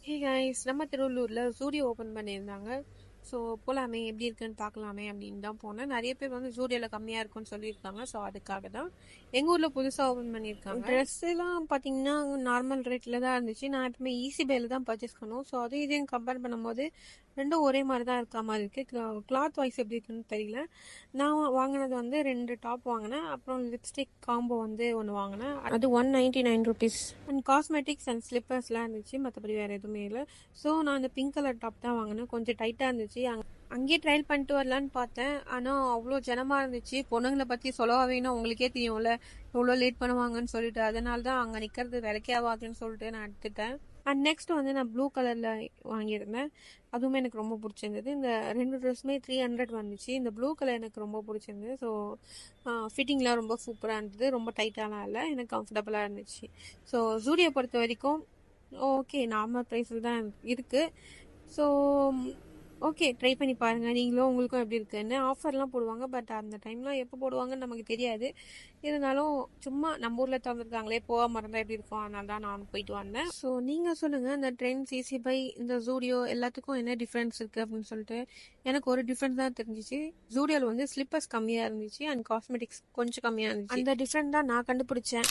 Hey guys, நம்ம திருவள்ளூரில் Zudio open பண்ணியிருந்தாங்க. ஸோ போகலாமே, எப்படி இருக்குன்னு பார்க்கலாமே அப்படின்னு தான் போனேன். நிறைய பேர் வந்து ஜூடியோவில் கம்மியாக இருக்குன்னு சொல்லியிருக்காங்க. ஸோ அதுக்காக தான் எங்கள் ஊரில் புதுசாக ஓப்பன் பண்ணியிருக்காங்க. ட்ரெஸ் எல்லாம் பார்த்தீங்கன்னா நார்மல் ரேட்டில் தான் இருந்துச்சு. நான் எப்பவுமே ஈஸி பேல தான் பர்ச்சேஸ் பண்ணுவோம். ஸோ அது இதையும் கம்பேர் பண்ணும்போது ரெண்டும் ஒரே மாதிரி தான் இருக்க மாதிரி இருக்குது. கிளாத் வைஸ் எப்படி இருக்குன்னு தெரியல. நான் வாங்கினது வந்து 2 டாப் வாங்கினேன். அப்புறம் லிப்ஸ்டிக் காம்போ வந்து ஒன்று வாங்கினேன். அது 199 ருபீஸ். அண்ட் காஸ்மெட்டிக்ஸ் அண்ட் ஸ்லிப்பர்ஸ்லாம் இருந்துச்சு. மற்றபடி வேறு எதுவுமே இல்லை. ஸோ நான் அந்த பிங்க் கலர் டாப் தான் வாங்கினேன். கொஞ்சம் டைட்டாக இருந்துச்சு. அங்கேயே ட்ரையல் பண்ணிட்டு வரலான்னு பார்த்தேன். ஆனால் அவ்வளோ ஜனமாக இருந்துச்சு. பொண்ணுங்களை பற்றி சொல்லவா வேணும், உங்களுக்கே தெரியும்ல எவ்வளோ லேட் பண்ணுவாங்கன்னு சொல்லிட்டு. அதனால தான் அங்கே நிற்கிறது விலைக்கே ஆகாதுன்னு சொல்லிட்டு நான் எடுத்துட்டேன். அண்ட் நெக்ஸ்ட் வந்து நான் ப்ளூ கலரில் வாங்கியிருந்தேன். அதுவுமே எனக்கு ரொம்ப பிடிச்சிருந்தது. இந்த 2 ட்ரெஸ்ஸுமே 300 வந்துச்சு. இந்த ப்ளூ கலர் எனக்கு ரொம்ப பிடிச்சிருந்தது. ஸோ ஃபிட்டிங்லாம் ரொம்ப சூப்பராக இருந்தது. ரொம்ப டைட்டாலாம் இல்லை, எனக்கு கம்ஃபர்டபுளாக இருந்துச்சு. ஸோ ஜூடியோ பொறுத்த வரைக்கும் ஓகே, நார்மல் ப்ரைஸில் தான் இருக்குது. ஸோ ஓகே, ட்ரை பண்ணி பாருங்கள் நீங்களும். உங்களுக்கும் எப்படி இருக்குன்னு. ஆஃபர்லாம் போடுவாங்க, பட் அந்த டைம்லாம் எப்போ போடுவாங்கன்னு நமக்கு தெரியாது. இருந்தாலும் சும்மா நம்ம ஊரில் திறந்துருக்காங்களே, போகாம இருந்தால் எப்படி இருக்கும், அதனால தான் நான் போயிட்டு வந்தேன். ஸோ நீங்கள் சொல்லுங்கள், இந்த ட்ரெண்ட்ஸ், ஈஸி பை, இந்த ஜூடியோ எல்லாத்துக்கும் என்ன டிஃப்ரென்ஸ் இருக்குது அப்படின்னு சொல்லிட்டு. எனக்கு ஒரு டிஃப்ரென்ஸ் தான் தெரிஞ்சிச்சு. ஜூடியோவில் வந்து ஸ்லிப்பர்ஸ் கம்மியாக இருந்துச்சு அண்ட் காஸ்மெட்டிக்ஸ் கொஞ்சம் கம்மியாக இருந்துச்சு. அந்த டிஃப்ரெண்ட் தான் நான் கண்டுபிடிச்சேன்.